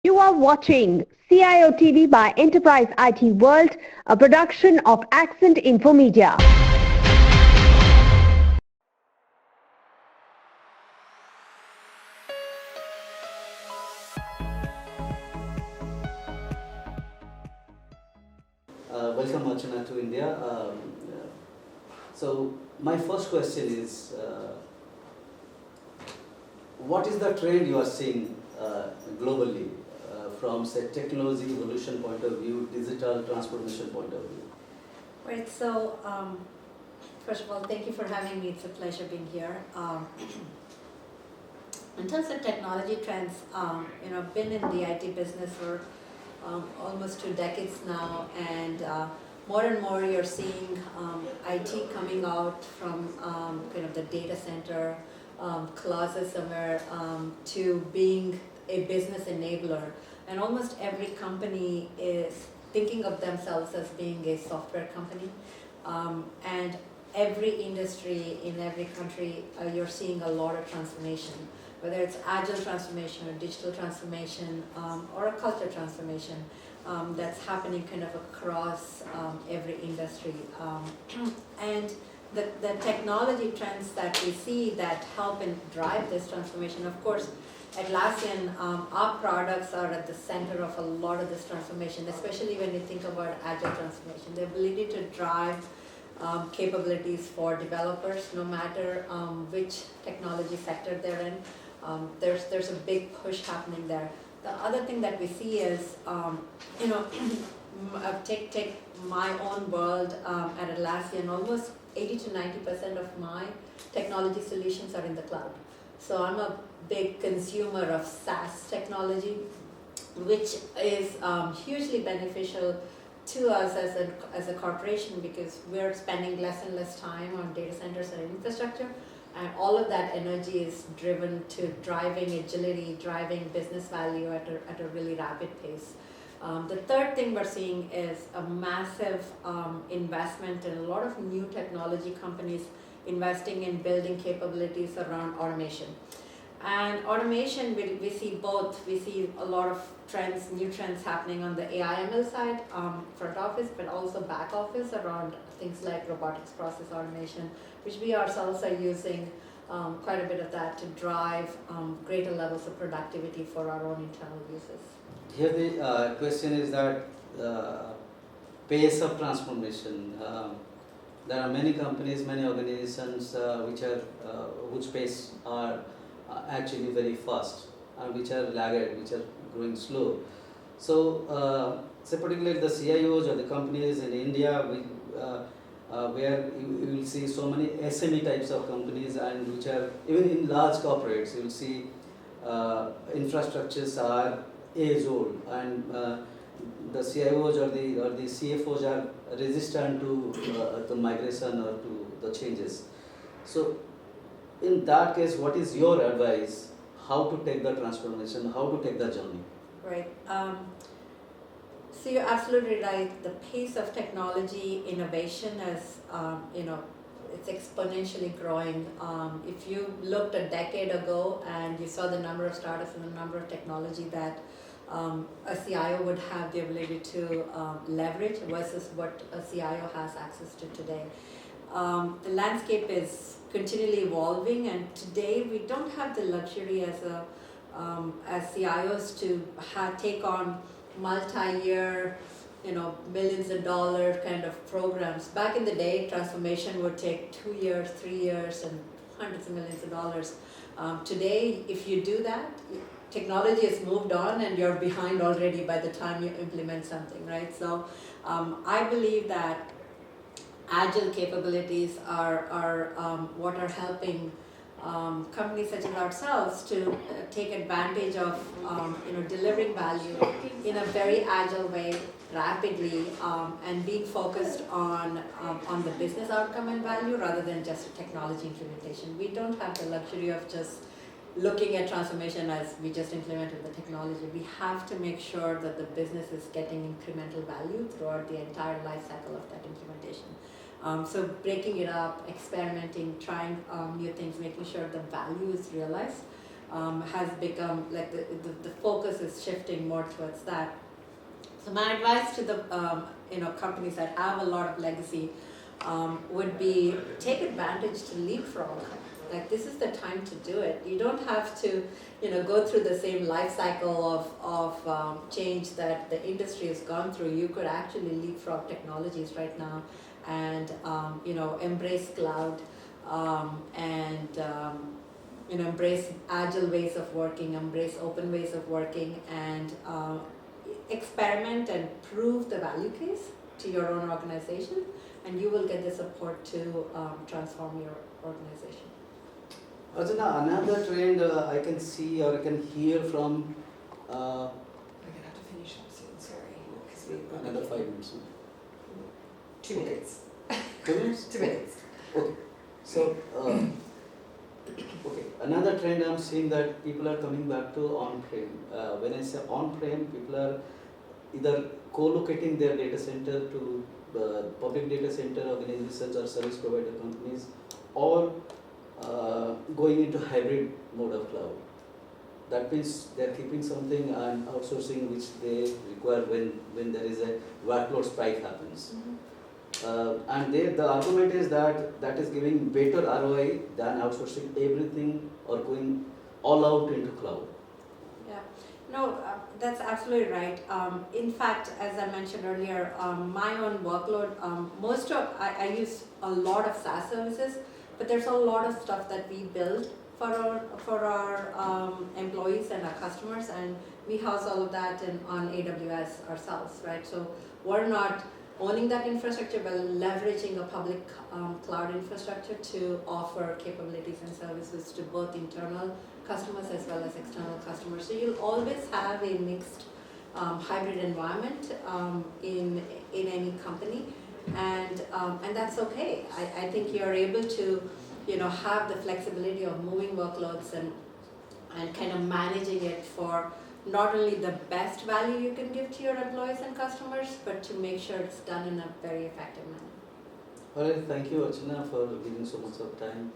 You are watching CIOTV by Enterprise IT World, a production of Accent Infomedia. Welcome, Archana, to India. So, my first question is, what is the trend you are seeing globally from, say, technology evolution point of view, digital transformation point of view? Right, so first of all, thank you for having me. It's a pleasure being here. In terms of technology trends, I've been in the IT business for almost 2 decades now, and more and more you're seeing IT coming out from kind of the data center closet somewhere to being a business enabler. And almost every company is thinking of themselves as being a software company. And every industry in every country, you're seeing a lot of transformation, whether it's agile transformation or digital transformation or a culture transformation that's happening kind of across every industry. And the technology trends that we see that help and drive this transformation, of course, Atlassian, our products are at the center of a lot of this transformation, especially when you think about agile transformation, the ability to drive capabilities for developers, no matter which technology sector they're in. There's a big push happening there. The other thing that we see is, take my own world at Atlassian, almost 80 to 90% of my technology solutions are in the cloud. So I'm a big consumer of SaaS technology, which is hugely beneficial to us as a corporation, because we're spending less and less time on data centers and infrastructure, and all of that energy is driven to driving agility, driving business value at a really rapid pace. The third thing we're seeing is a massive investment in a lot of new technology companies investing in building capabilities around automation. And automation, we see both. We see a lot of trends, new trends happening on the AI/ML side, front office, but also back office around things like robotics process automation, which we ourselves are using quite a bit of that to drive greater levels of productivity for our own internal uses. Here the question is that pace of transformation. There are many companies, many organizations whose pace are actually very fast, and which are laggard, which are growing slow. So, say particularly the CIOs or the companies in India, where you will see so many SME types of companies, and which are even in large corporates, you will see infrastructures are age old, and the CIOs or the CFOs are resistant to the migration or to the changes. So, in that case, what is your advice? How to take the transformation? How to take the journey? Right. So you're absolutely right. The pace of technology innovation is, it's exponentially growing. If you looked a decade ago and you saw the number of startups and the number of technology that a CIO would have the ability to leverage versus what a CIO has access to today. The landscape is continually evolving, and today we don't have the luxury as CIOs to take on multi-year, millions of dollar kind of programs. Back in the day, transformation would take 2 years, 3 years, and hundreds of millions of dollars. Today, if you do that, technology has moved on and you're behind already by the time you implement something, right? So I believe that agile capabilities are what are helping companies such as ourselves to take advantage of delivering value in a very agile way, rapidly, and being focused on the business outcome and value rather than just technology implementation. We don't have the luxury of just looking at transformation as we just implemented the technology. We have to make sure that the business is getting incremental value throughout the entire life cycle of that implementation. So breaking it up, experimenting, trying new things, making sure the value is realized. has become like the focus is shifting more towards that. So my advice to the companies that have a lot of legacy would be take advantage to leapfrog. Like this is the time to do it. You don't have to go through the same life cycle of change that the industry has gone through. You could actually leapfrog technologies right now and embrace cloud and embrace agile ways of working, embrace open ways of working, and experiment and prove the value case to your own organization, and you will get the support to transform your organization. Archana, another trend I can see or I can hear from We're gonna have to finish up soon, sorry, because we another 5 minutes. 2 minutes. 2 minutes? 2 minutes. Okay. So, another trend I'm seeing that people are coming back to on-prem. When I say on-prem, people are either co-locating their data center to public data center organizations or service provider companies, or going into hybrid mode of cloud. That means they're keeping something and outsourcing which they require when there is a workload spike happens. And the argument is that is giving better ROI than outsourcing everything or going all out into cloud. Yeah, no, that's absolutely right. In fact, as I mentioned earlier, my own workload, I use a lot of SaaS services, but there's a lot of stuff that we build for our employees and our customers, and we house all of that on AWS ourselves, right? So we're not owning that infrastructure, but leveraging a public cloud infrastructure to offer capabilities and services to both internal customers as well as external customers. So you'll always have a mixed hybrid environment in any company, and that's okay. I think you're able to have the flexibility of moving workloads and kind of managing it for not only the best value you can give to your employees and customers, but to make sure it's done in a very effective manner. Alright, thank you Archana for giving so much of time.